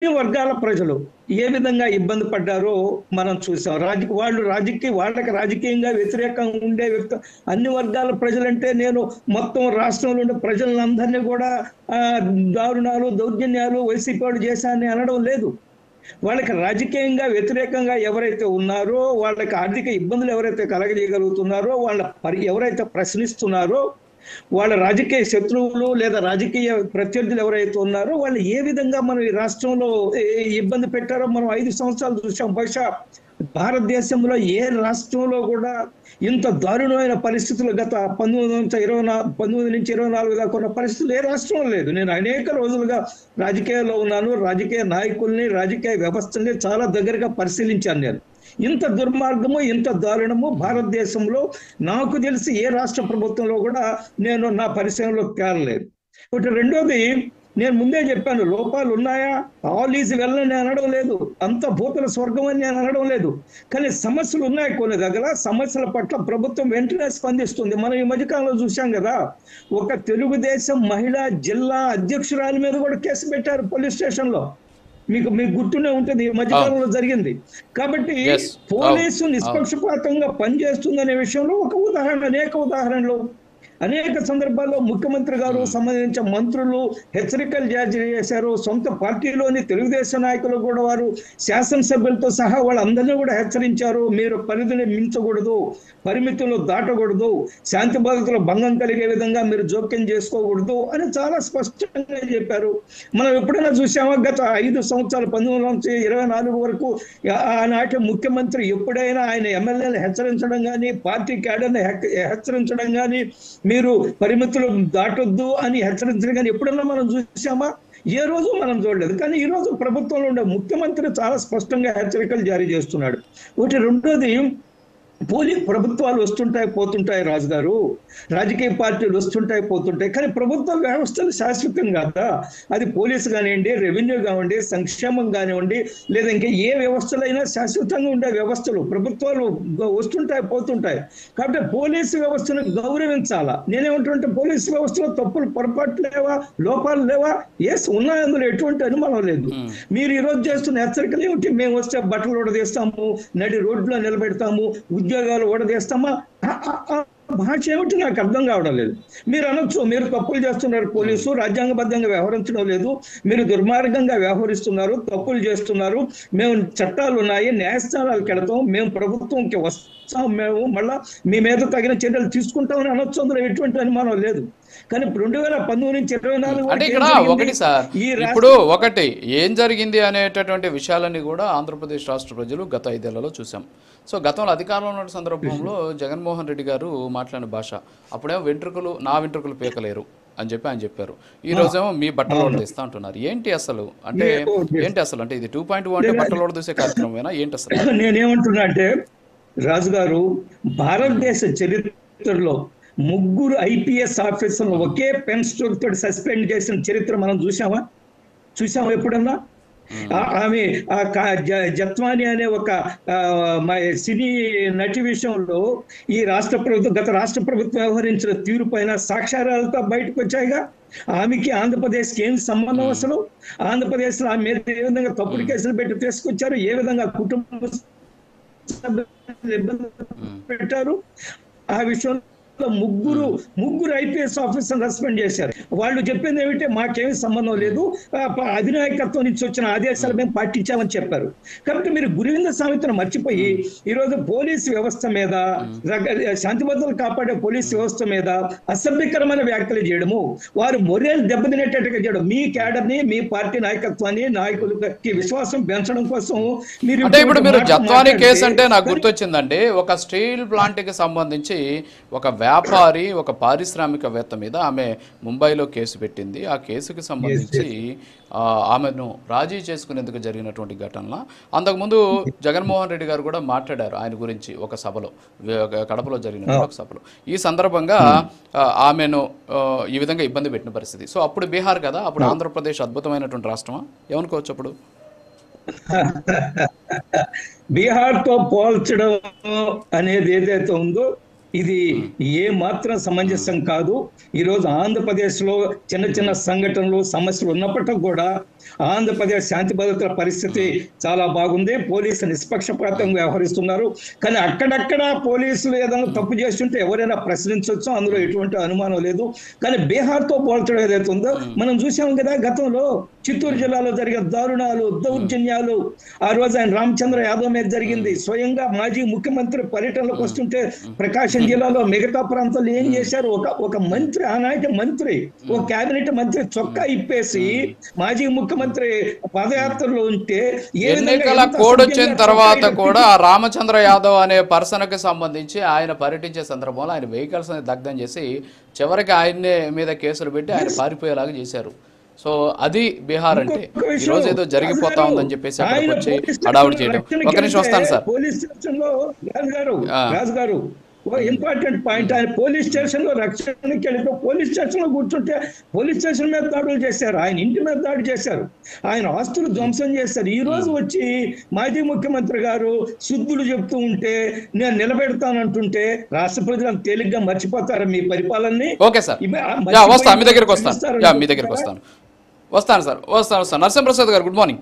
వర్గాల ప్రజలు ఏ విధంగా ఇబ్బంది పడ్డారో మనం చూసాం. వాళ్ళకి రాజకీయంగా వ్యతిరేకంగా ఉండే వ్యక్తి, అన్ని వర్గాల ప్రజలంటే నేను మొత్తం రాష్ట్రంలో ఉండే ప్రజలందరినీ కూడా దారుణాలు దౌర్జన్యాలు వైసీపీ వాళ్ళు చేశారని అనడం లేదు. వాళ్ళకి రాజకీయంగా వ్యతిరేకంగా ఎవరైతే ఉన్నారో, వాళ్ళకి ఆర్థిక ఇబ్బందులు ఎవరైతే కలగజేయగలుగుతున్నారో, ఎవరైతే ప్రశ్నిస్తున్నారో, వాళ్ళ రాజకీయ శత్రువులు లేదా రాజకీయ ప్రత్యర్థులు ఎవరైతే ఉన్నారో వాళ్ళు ఏ విధంగా మనం ఈ రాష్ట్రంలో ఇబ్బంది పెట్టారో మనం 5 సంవత్సరాలు చూసాం. బహుశా భారతదేశంలో ఏ రాష్ట్రంలో కూడా ఇంత దారుణమైన పరిస్థితులు గత 1924 నుంచి 24 దాకా ఉన్న పరిస్థితులు ఏ రాష్ట్రంలో లేదు. నేను అనేక రోజులుగా రాజకీయాల్లో ఉన్నాను. రాజకీయ నాయకుల్ని, రాజకీయ వ్యవస్థల్ని చాలా దగ్గరగా పరిశీలించాను నేను. ఇంత దుర్మార్గము, ఇంత దారుణము భారతదేశంలో నాకు తెలిసి ఏ రాష్ట్ర ప్రభుత్వంలో కూడా నేను నా పరిశీలనలో తేలలేదు. ఒకటి. రెండోది, నేను ముందే చెప్పాను, లోపాలు ఉన్నాయా, ఆల్ ఈజ్ వెల్ అని అనడం లేదు, అంత భూతల స్వర్గం అని నేను అనడం లేదు. కానీ సమస్యలు ఉన్నాయి కొన్ని దగ్గర. సమస్యల పట్ల ప్రభుత్వం వెంటనే స్పందిస్తుంది. మనం ఈ మధ్యకాలంలో చూసాం కదా, ఒక తెలుగుదేశం మహిళా జిల్లా అధ్యక్షురాలి మీద కూడా కేసు పెట్టారు పోలీస్ స్టేషన్లో. మీకు గుర్తునే ఉంటుంది, ఈ మధ్యకాలంలో జరిగింది. కాబట్టి పోలీసు నిష్పక్షపాతంగా పనిచేస్తుందనే విషయంలో ఒక ఉదాహరణ, అనేక ఉదాహరణలు, అనేక సందర్భాల్లో ముఖ్యమంత్రి గారు సంబంధించిన మంత్రులు హెచ్చరికలు జారీ చేశారు. సొంత పార్టీలోని తెలుగుదేశం నాయకులు కూడా వారు శాసనసభ్యులతో సహా వాళ్ళందరినీ కూడా హెచ్చరించారు. మీరు పరిధిని మించకూడదు, పరిమితులు దాటకూడదు, శాంతి భద్రతలు భంగం కలిగే విధంగా మీరు జోక్యం చేసుకోకూడదు అని చాలా స్పష్టంగా చెప్పారు. మనం ఎప్పుడైనా చూసామా గత 5 సంవత్సరాలు 1924 వరకు ఆనాటి ముఖ్యమంత్రి ఎప్పుడైనా ఆయన ఎమ్మెల్యేలు హెచ్చరించడం కానీ, పార్టీ క్యాడర్ని హెచ్చరించడం కానీ, మీరు పరిమితులు దాటొద్దు అని హెచ్చరించడం కానీ ఎప్పుడన్నా మనం చూసామా? ఏ రోజు మనం చూడలేదు. కానీ ఈ రోజు ప్రభుత్వంలో ఉండే ముఖ్యమంత్రి చాలా స్పష్టంగా హెచ్చరికలు జారీ చేస్తున్నాడు. ఒకటి. రెండోది, ప్రభుత్వాలు వస్తుంటాయి పోతుంటాయి రాజు గారు, రాజకీయ పార్టీలు వస్తుంటాయి పోతుంటాయి, కానీ ప్రభుత్వ వ్యవస్థలు శాశ్వతం కాదా? అది పోలీసు కానివ్వండి, రెవెన్యూ కానివ్వండి, సంక్షేమం కానివ్వండి, లేదా ఇంకా ఏ వ్యవస్థలైనా శాశ్వతంగా ఉండే వ్యవస్థలు. ప్రభుత్వాలు వస్తుంటాయి పోతుంటాయి. కాబట్టి పోలీసు వ్యవస్థను గౌరవించాలా. నేనేమంటుంటే పోలీసు వ్యవస్థలో తప్పులు, పొరపాట్లు లేవా, లోపాలు లేవా? ఉన్నాయి, అందులో ఎటువంటి అనుమానం లేదు. మీరు ఈ రోజు చేస్తున్న హెచ్చరికలు ఏమిటి? మేము వస్తే బట్టలు ఉడదీస్తాము, నడి రోడ్లో నిలబెడతాము, ఉద్యోగాలు ఓడదీస్తామా? భాష ఏమిటి నాకు అర్థం కావడం లేదు. మీరు అనొచ్చు, మీరు తప్పులు చేస్తున్నారు, పోలీసు రాజ్యాంగబద్ధంగా వ్యవహరించడం లేదు, మీరు దుర్మార్గంగా వ్యవహరిస్తున్నారు, తప్పులు చేస్తున్నారు, మేము చట్టాలు ఉన్నాయి, న్యాయస్థానాలకు వెళతాం, మేము ప్రభుత్వంకి వస్తాం, మేము మళ్ళా మీ మీద తగిన చర్యలు తీసుకుంటామని అనొచ్చు. అందులో ఎటువంటి అనుమానం లేదు. కానీ 2019 నుంచి 24 అంటే ఇక్కడ ఒకటి సార్, ఇప్పుడు ఒకటి ఏం జరిగింది అనేటటువంటి విషయాలన్నీ కూడా ఆంధ్రప్రదేశ్ రాష్ట్ర ప్రజలు గత 5 ఏళ్లలో చూసాం. సో గతంలో అధికారంలో ఉన్న సందర్భంలో జగన్మోహన్ రెడ్డి గారు మాట్లాడిన భాష, అప్పుడేమో నా వెంట్రుకలు పీకలేరు అని చెప్పి ఆయన చెప్పారు. ఈ రోజేమో మీ బట్టలు తీస్తా అంటున్నారు. ఏంటి అసలు? అంటే ఇది 2.0 అంటే బట్టలు తీసే కార్యక్రమమేనా ఏంటి అసలు? నేనేమంటున్నా అంటే రాజు గారు, భారతదేశ చరిత్రలో 3 IPS ఆఫీసర్లు ఒకే పెన్ స్ట్రోక్ తోటి సస్పెండ్ చేసిన చరిత్ర మనం చూసామా ఎప్పుడన్నా? ఆమె జత్వాని అనే ఒక సినీ నటి విషయంలో ఈ గత రాష్ట్ర ప్రభుత్వం వ్యవహరించిన తీరు పైన సాక్ష్యాలతో బయటకు వచ్చాయిగా. ఆమెకి ఆంధ్రప్రదేశ్కి ఏం సంబంధం అసలు? ఆంధ్రప్రదేశ్లో ఆమె మీద ఏ విధంగా తప్పుడు కేసులు పెట్టి తీసుకొచ్చారు, ఏ విధంగా కుటుంబ ఇబ్బంది పెట్టారు, ఆ విషయంలో ముగ్గురు IPS ఆఫీసర్లు సస్పెండ్ చేశారు. వాళ్ళు చెప్పింది ఏమిటంటే మాకేమీ సంబంధం లేదు, అధినాయకత్వం నుంచి వచ్చిన ఆదేశాలు మేము పాటించామని చెప్పారు. కాబట్టి మీరు గురివింద సామెతను మర్చిపోయి ఈరోజు పోలీసు వ్యవస్థ మీద, శాంతి భద్రతలు కాపాడే పోలీసు వ్యవస్థ మీద అసభ్యకరమైన వ్యాఖ్యలు చేయడము, వారు మొరేల్ దెబ్బతినేటట్టుగా చేయడం, మీ క్యాడర్ని, మీ పార్టీ నాయకత్వాన్ని, నాయకులకి విశ్వాసం పెంచడం కోసం మీరు జత్వాని కేసు అంటే నాకు గుర్తొచ్చిందండి. ఒక స్టీల్ ప్లాంట్ కి సంబంధించి ఒక వ్యాపారి, ఒక పారిశ్రామికవేత్త మీద ఆమె ముంబైలో కేసు పెట్టింది. ఆ కేసుకి సంబంధించి ఆమెను రాజీ చేసుకునేందుకు జరిగినటువంటి ఘటన. అంతకుముందు జగన్మోహన్ రెడ్డి గారు కూడా మాట్లాడారు ఆయన గురించి ఒక సభలో, కడపలో జరిగిన ఒక సభలో. ఈ సందర్భంగా ఆమెను ఈ విధంగా ఇబ్బంది పెట్టిన పరిస్థితి. సో అప్పుడు బీహార్ కదా, అప్పుడు ఆంధ్రప్రదేశ్ అద్భుతమైనటువంటి రాష్ట్రమా ఏమనుకోవచ్చు అప్పుడు? బీహార్తో పోల్చడం అనేది ఏదైతే ఉందో ఇది ఏ మాత్రం సమంజసం కాదు. ఈరోజు ఆంధ్రప్రదేశ్లో చిన్న చిన్న సంఘటనలు, సమస్యలు ఉన్నప్పటికీ కూడా ఆంధ్రప్రదేశ్ శాంతి భద్రతల పరిస్థితి చాలా బాగుంది. పోలీసులు నిష్పక్షపాతంగా వ్యవహరిస్తున్నారు. కానీ అక్కడక్కడ పోలీసులు ఏదైనా తప్పు చేస్తుంటే ఎవరైనా ప్రశ్నించవచ్చు, అందులో ఎటువంటి అనుమానం లేదు. కానీ బీహార్తో పోల్చడం ఏదైతే ఉందో మనం చూసాం కదా, గతంలో చిత్తూరు జిల్లాలో జరిగే దారుణాలు, దౌర్జన్యాలు, ఆ రోజు ఆయన రామచంద్ర యాదవ్ మీద జరిగింది. స్వయంగా మాజీ ముఖ్యమంత్రి పర్యటనలకు వస్తుంటే ప్రకాశం జిల్లాలో మిగతా ప్రాంతాల్లో ఏం చేశారు? ఒక మంత్రి, ఆనాటి మంత్రి, ఒక కేబినెట్ మంత్రి చొక్కా ఇప్పేసి మాజీ ముఖ్యమంత్రి పాదయాత్రలో ఉంటే ఎన్నికల కోడ్ వచ్చిన తర్వాత కూడా రామచంద్ర యాదవ్ అనే పర్సన్ కి సంబంధించి ఆయన పర్యటించే సందర్భంలో ఆయన వెహికల్స్ దగ్ధం చేసి చివరికి ఆయన్ని మీద కేసులు పెట్టి ఆయన పారిపోయేలాగా చేశారు. సో అది బీహార్ అంటే. ఈ రోజు ఏదో జరిగిపోతా ఉందని చెప్పేసి అక్కడికి వచ్చి హడావుడి చేయడం. ఒక నిమిషం వస్తాను సార్. పోలీస్ స్టేషన్ లో రాజు గారు ఒక ఇంపార్టెంట్ పాయింట్, ఆయన పోలీస్ స్టేషన్ లో రక్షణకి వెళ్తే పోలీస్ స్టేషన్ లో కూర్చుంటే పోలీస్ స్టేషన్ మీద దాడులు చేశారు, ఆయన ఇంటి మీద దాడి చేశారు, ఆయన ఆస్తులు ధ్వంసం చేశారు. ఈ రోజు వచ్చి మాజీ ముఖ్యమంత్రి గారు శుద్ధులు చెప్తూ ఉంటే, నేను నిలబెడతానంటుంటే రాష్ట్ర ప్రజలను తేలిగ్గా మర్చిపోతారు మీ పరిపాలనని. ఓకే సార్, వస్తాను మీ దగ్గరికి వస్తాను. మీ దగ్గరికి వస్తాను సార్. నరసింహప్రసాద్ గారు గుడ్ మార్నింగ్.